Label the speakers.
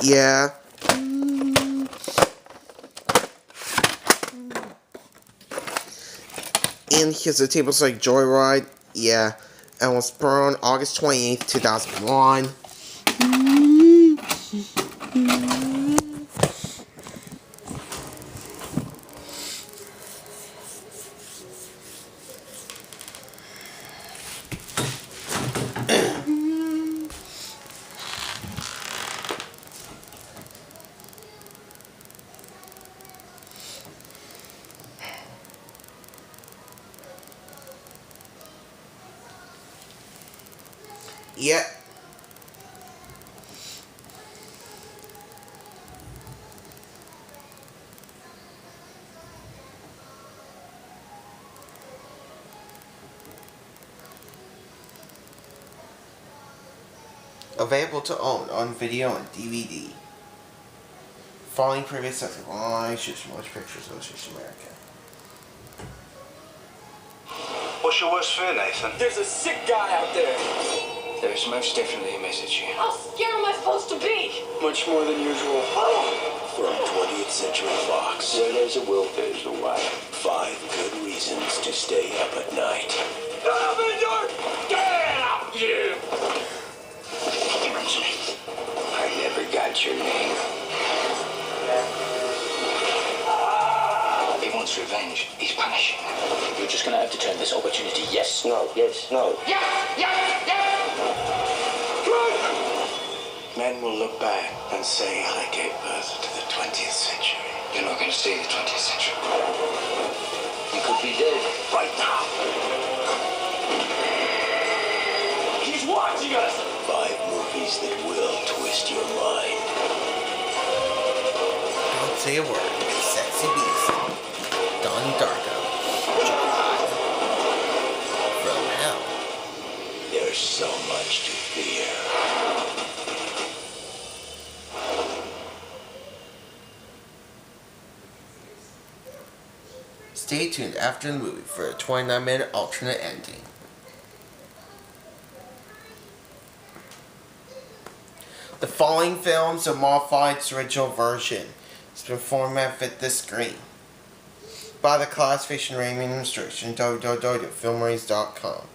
Speaker 1: Yeah. And here's a table like Joyride. Yeah. And was born August 28th, 2001. Yeah. Available to own on video and DVD. Following previous success. Why should Motion Picture Association America?
Speaker 2: What's your worst fear, Nathan?
Speaker 3: There's a sick guy out there.
Speaker 2: There is most definitely a message here.
Speaker 4: How scared am I supposed to be?
Speaker 3: Much more than usual.
Speaker 5: From 20th Century Fox.
Speaker 3: Where there's a will, there's a way.
Speaker 5: 5 good reasons to stay up at night.
Speaker 3: Get up, Andor! Get up, you!
Speaker 5: I never got your name.
Speaker 2: He wants revenge. He's punishing.
Speaker 5: You're just gonna have to turn this opportunity yes, no, yes, no.
Speaker 2: Yes! Yes! Yes!
Speaker 5: Men will look back and say I gave birth to the 20th century.
Speaker 2: You're not going to see the 20th century.
Speaker 5: You could be dead right now.
Speaker 3: He's watching us!
Speaker 5: 5 movies that will twist your mind.
Speaker 1: Don't say a word. Sexy Beast. Donnie Darko. Joyride. From Hell.
Speaker 5: There's so much to fear.
Speaker 1: Stay tuned after the movie for a 29-minute alternate ending. The following films are modified its original version. It's been formatted fit this screen. By the Classification Rating Administration, www.filmraise.com.